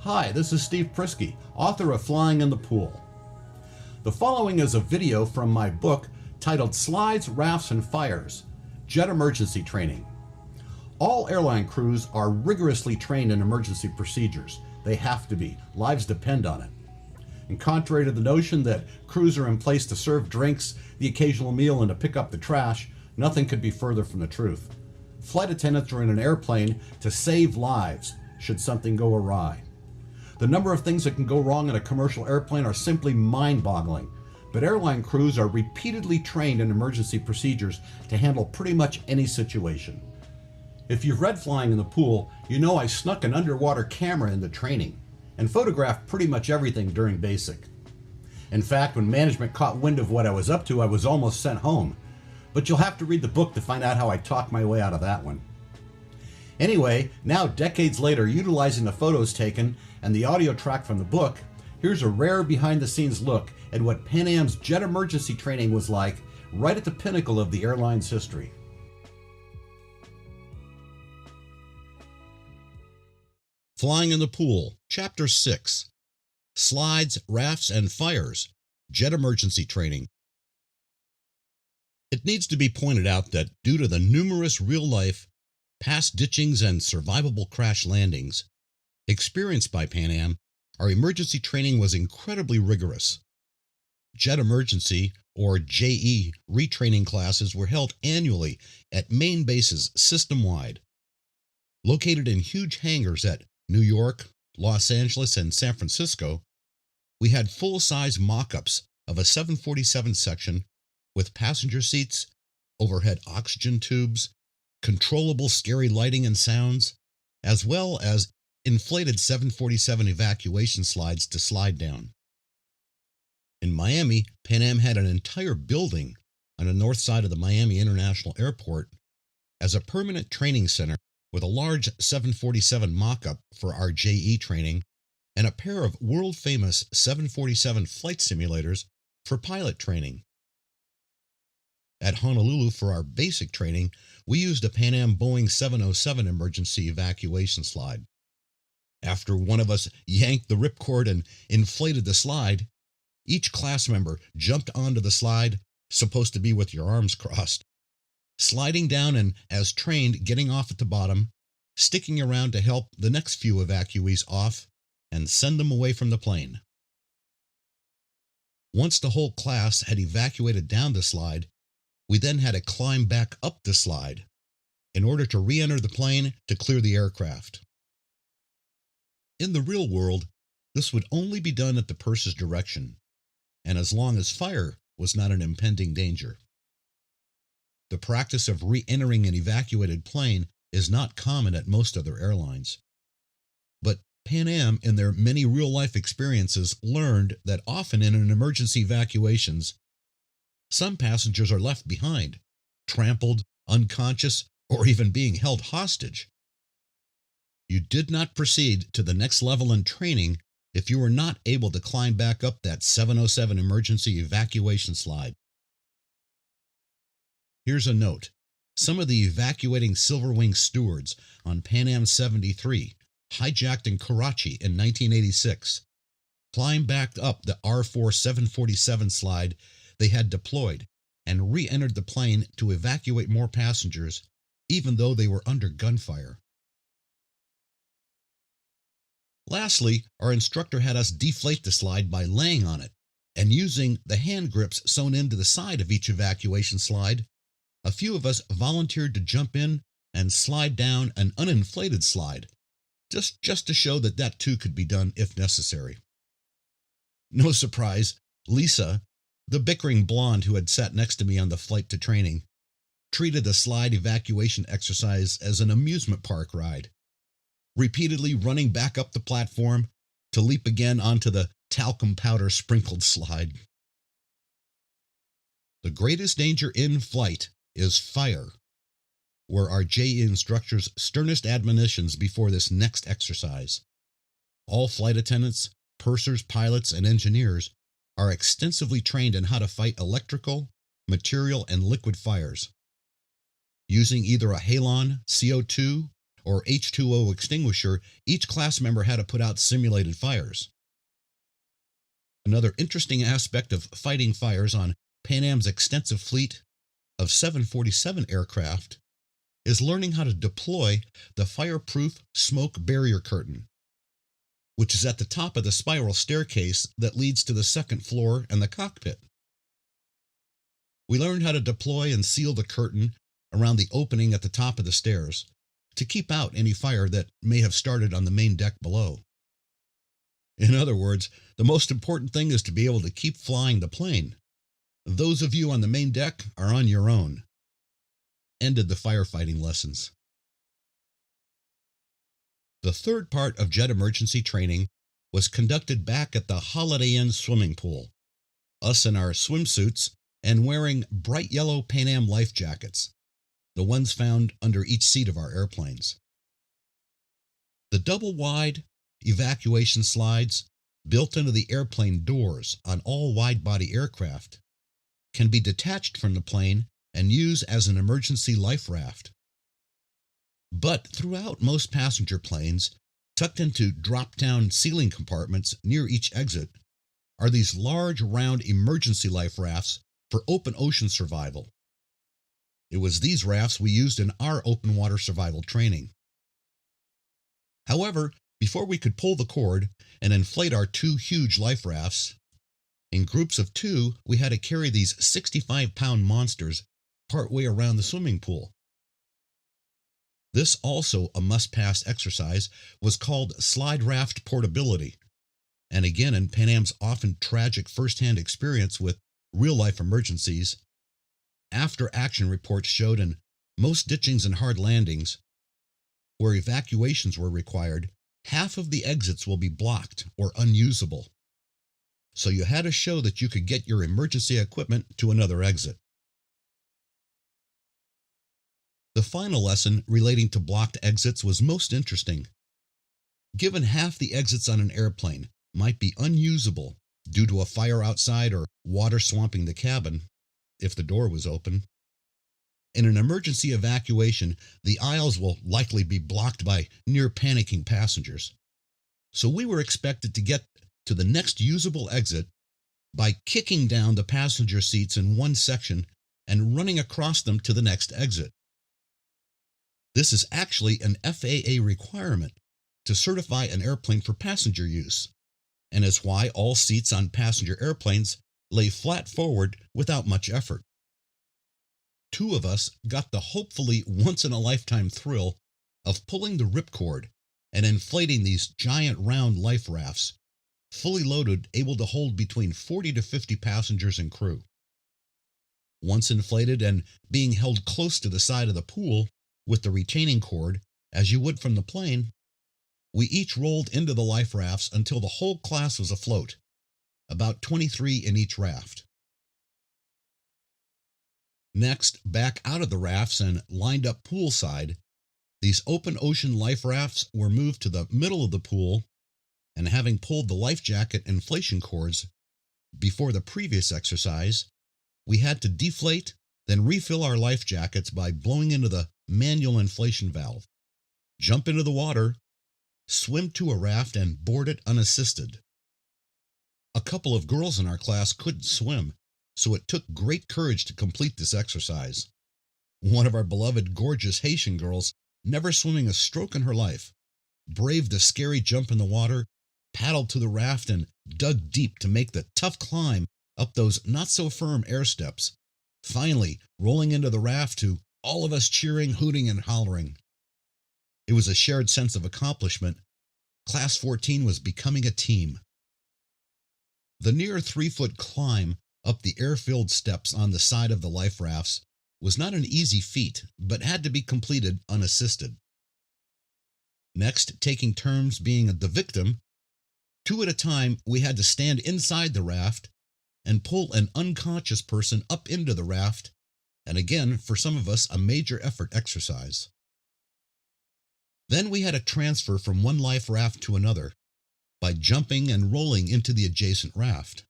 Hi, this is Steve Priske, author of Flying in the Pool. The following is a video from my book titled Slides, Rafts, and Fires, Jet Emergency Training. All airline crews are rigorously trained in emergency procedures. They have to be. Lives depend on it. And contrary to the notion that crews are in place to serve drinks, the occasional meal, and to pick up the trash, nothing could be further from the truth. Flight attendants are in an airplane to save lives should something go awry. The number of things that can go wrong in a commercial airplane are simply mind-boggling, but airline crews are repeatedly trained in emergency procedures to handle pretty much any situation. If you've read Flying in the Pool, you know I snuck an underwater camera into training and photographed pretty much everything during basic. In fact, when management caught wind of what I was up to, I was almost sent home. But you'll have to read the book to find out how I talked my way out of that one. Anyway, now decades later, utilizing the photos taken and the audio track from the book, here's a rare behind-the-scenes look at what Pan Am's jet emergency training was like right at the pinnacle of the airline's history. Flying in the Pool, Chapter 6, Slides, Rafts, and Fires, Jet Emergency Training. It needs to be pointed out that due to the numerous real-life past ditchings and survivable crash landings experienced by Pan Am, our emergency training was incredibly rigorous. Jet emergency, or JE, retraining classes were held annually at main bases system-wide. Located in huge hangars at New York, Los Angeles, and San Francisco, we had full-size mock-ups of a 747 section with passenger seats, overhead oxygen tubes, controllable scary lighting and sounds, as well as inflated 747 evacuation slides to slide down. In Miami, Pan Am had an entire building on the north side of the Miami International Airport as a permanent training center with a large 747 mock-up for our JE training and a pair of world-famous 747 flight simulators for pilot training. At Honolulu for our basic training, we used a Pan Am Boeing 707 emergency evacuation slide. After one of us yanked the ripcord and inflated the slide, each class member jumped onto the slide, supposed to be with your arms crossed, sliding down and, as trained, getting off at the bottom, sticking around to help the next few evacuees off and send them away from the plane. Once the whole class had evacuated down the slide, we then had to climb back up the slide in order to re-enter the plane to clear the aircraft. In the real world, this would only be done at the purser's direction, and as long as fire was not an impending danger. The practice of re-entering an evacuated plane is not common at most other airlines. But Pan Am, in their many real-life experiences, learned that often in an emergency evacuations, some passengers are left behind, trampled, unconscious, or even being held hostage. You did not proceed to the next level in training if you were not able to climb back up that 707 emergency evacuation slide. Here's a note. Some of the evacuating Silverwing stewards on Pan Am 73, hijacked in Karachi in 1986, climbed back up the R4 747 slide they had deployed and re-entered the plane to evacuate more passengers, even though they were under gunfire. Lastly, our instructor had us deflate the slide by laying on it, and using the hand grips sewn into the side of each evacuation slide, a few of us volunteered to jump in and slide down an uninflated slide, just to show that that too could be done if necessary. No surprise, Lisa, the bickering blonde who had sat next to me on the flight to training, treated the slide evacuation exercise as an amusement park ride, repeatedly running back up the platform to leap again onto the talcum powder sprinkled slide. The greatest danger in flight is fire, were our JE instructor's sternest admonitions before this next exercise. All flight attendants, pursers, pilots, and engineers are extensively trained in how to fight electrical, material, and liquid fires. Using either a halon, CO2, or H2O extinguisher each class member had to put out simulated fires. Another interesting aspect of fighting fires on Pan Am's extensive fleet of 747 aircraft is learning how to deploy the fireproof smoke barrier curtain, which is at the top of the spiral staircase that leads to the second floor and the cockpit. We learned how to deploy and seal the curtain around the opening at the top of the stairs to keep out any fire that may have started on the main deck below. In other words, the most important thing is to be able to keep flying the plane. Those of you on the main deck are on your own. Ended the firefighting lessons. The third part of jet emergency training was conducted back at the Holiday Inn swimming pool, us in our swimsuits and wearing bright yellow Pan Am life jackets, the ones found under each seat of our airplanes. The double-wide evacuation slides built into the airplane doors on all wide-body aircraft can be detached from the plane and used as an emergency life raft. But throughout most passenger planes, tucked into drop-down ceiling compartments near each exit, are these large round emergency life rafts for open ocean survival. It was these rafts we used in our open water survival training. However, before we could pull the cord and inflate our two huge life rafts, in groups of two we had to carry these 65-pound monsters partway around the swimming pool. This, also a must-pass exercise, was called slide raft portability, and again, in Pan Am's often tragic first-hand experience with real-life emergencies, after-action reports showed in most ditchings and hard landings, where evacuations were required, half of the exits will be blocked or unusable. So you had to show that you could get your emergency equipment to another exit. The final lesson relating to blocked exits was most interesting. Given half the exits on an airplane might be unusable due to a fire outside or water swamping the cabin, if the door was open, in an emergency evacuation, the aisles will likely be blocked by near-panicking passengers. So we were expected to get to the next usable exit by kicking down the passenger seats in one section and running across them to the next exit. This is actually an FAA requirement to certify an airplane for passenger use, and is why all seats on passenger airplanes lay flat forward without much effort. Two of us got the hopefully once-in-a-lifetime thrill of pulling the ripcord and inflating these giant round life rafts, fully loaded, able to hold between 40 to 50 passengers and crew. Once inflated and being held close to the side of the pool with the retaining cord, as you would from the plane, we each rolled into the life rafts until the whole class was afloat, about 23 in each raft. Next, back out of the rafts and lined up poolside, these open ocean life rafts were moved to the middle of the pool, and having pulled the life jacket inflation cords before the previous exercise, we had to deflate, then refill our life jackets by blowing into the manual inflation valve, jump into the water, swim to a raft, and board it unassisted. A couple of girls in our class couldn't swim, so it took great courage to complete this exercise. One of our beloved gorgeous Haitian girls, never swimming a stroke in her life, braved the scary jump in the water, paddled to the raft, and dug deep to make the tough climb up those not-so-firm air steps, finally rolling into the raft to all of us cheering, hooting, and hollering. It was a shared sense of accomplishment. Class 14 was becoming a team. The near 3-foot climb up the air-filled steps on the side of the life rafts was not an easy feat, but had to be completed unassisted. Next, taking turns being the victim, 2 at a time, we had to stand inside the raft and pull an unconscious person up into the raft, and again, for some of us, a major effort exercise. Then we had to transfer from one life raft to another by jumping and rolling into the adjacent raft.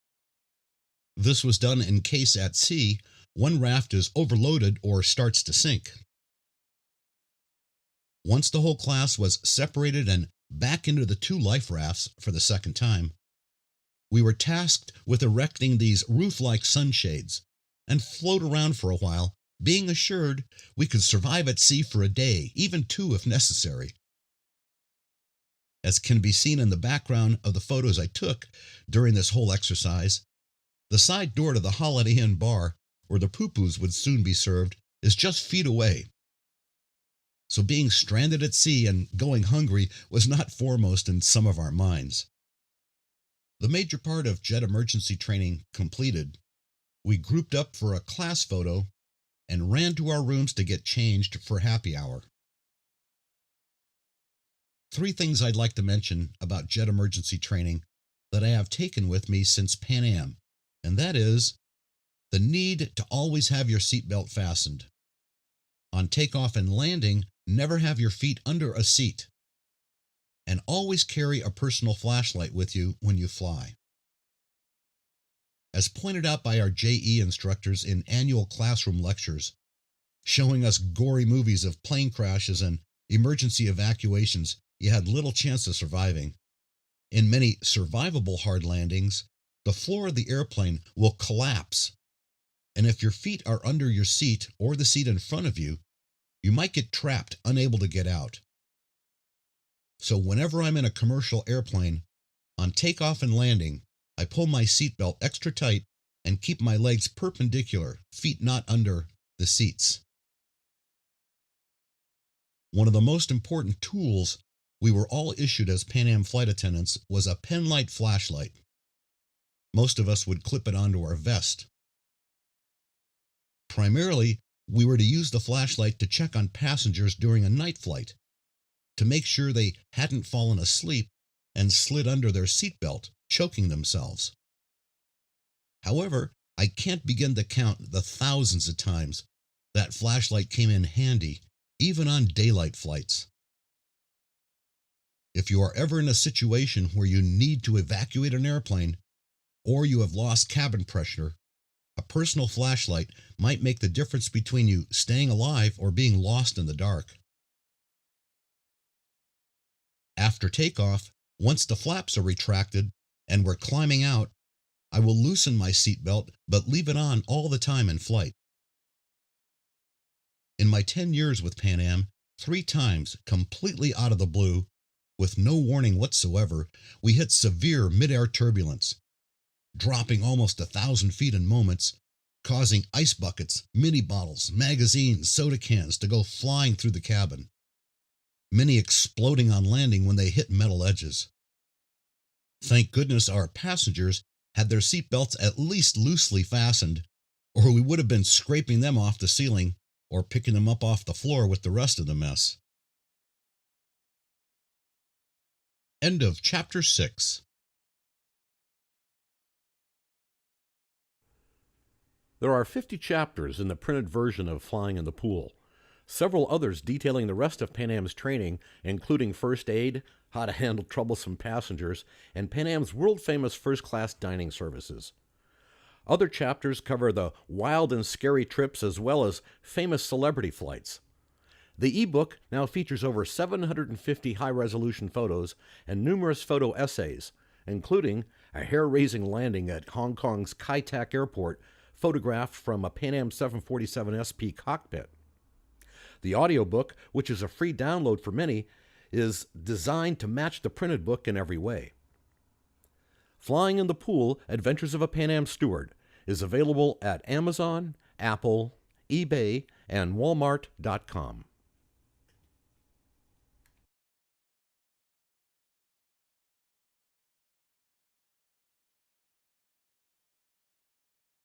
This was done in case at sea one raft is overloaded or starts to sink. Once the whole class was separated and back into the 2 life rafts for the second time, we were tasked with erecting these roof-like sunshades and float around for a while, being assured we could survive at sea for a day, even 2 if necessary. As can be seen in the background of the photos I took during this whole exercise, the side door to the Holiday Inn bar, where the poo-poos would soon be served, is just feet away. So being stranded at sea and going hungry was not foremost in some of our minds. The major part of jet emergency training completed, we grouped up for a class photo and ran to our rooms to get changed for happy hour. 3 things I'd like to mention about jet emergency training that I have taken with me since Pan Am, and that is the need to always have your seatbelt fastened. On takeoff and landing, never have your feet under a seat. And always carry a personal flashlight with you when you fly. As pointed out by our JE instructors in annual classroom lectures, showing us gory movies of plane crashes and emergency evacuations you had little chance of surviving, in many survivable hard landings, the floor of the airplane will collapse, and if your feet are under your seat or the seat in front of you, you might get trapped, unable to get out. So whenever I'm in a commercial airplane, on takeoff and landing, I pull my seatbelt extra tight and keep my legs perpendicular, feet not under the seats. One of the most important tools we were all issued as Pan Am flight attendants was a penlight flashlight. Most of us would clip it onto our vest. Primarily, we were to use the flashlight to check on passengers during a night flight, to make sure they hadn't fallen asleep and slid under their seatbelt, choking themselves. However, I can't begin to count the thousands of times that flashlight came in handy, even on daylight flights. If you are ever in a situation where you need to evacuate an airplane, or you have lost cabin pressure, a personal flashlight might make the difference between you staying alive or being lost in the dark. After takeoff, once the flaps are retracted and we're climbing out, I will loosen my seatbelt but leave it on all the time in flight. In my 10 years with Pan Am, 3 times, completely out of the blue, with no warning whatsoever, we hit severe mid-air turbulence, dropping almost 1,000 feet in moments, causing ice buckets, mini bottles, magazines, soda cans to go flying through the cabin, many exploding on landing when they hit metal edges. Thank goodness our passengers had their seatbelts at least loosely fastened, or we would have been scraping them off the ceiling or picking them up off the floor with the rest of the mess. End of Chapter 6. There are 50 chapters in the printed version of Flying in the Pool. Several others detailing the rest of Pan Am's training, including first aid, how to handle troublesome passengers, and Pan Am's world-famous first-class dining services. Other chapters cover the wild and scary trips as well as famous celebrity flights. The ebook now features over 750 high-resolution photos and numerous photo essays, including a hair-raising landing at Hong Kong's Kai Tak Airport, photographed from a Pan Am 747 SP cockpit. The audiobook, which is a free download for many, is designed to match the printed book in every way. Flying in the Pool, Adventures of a Pan Am Steward is available at Amazon, Apple, eBay, and Walmart.com.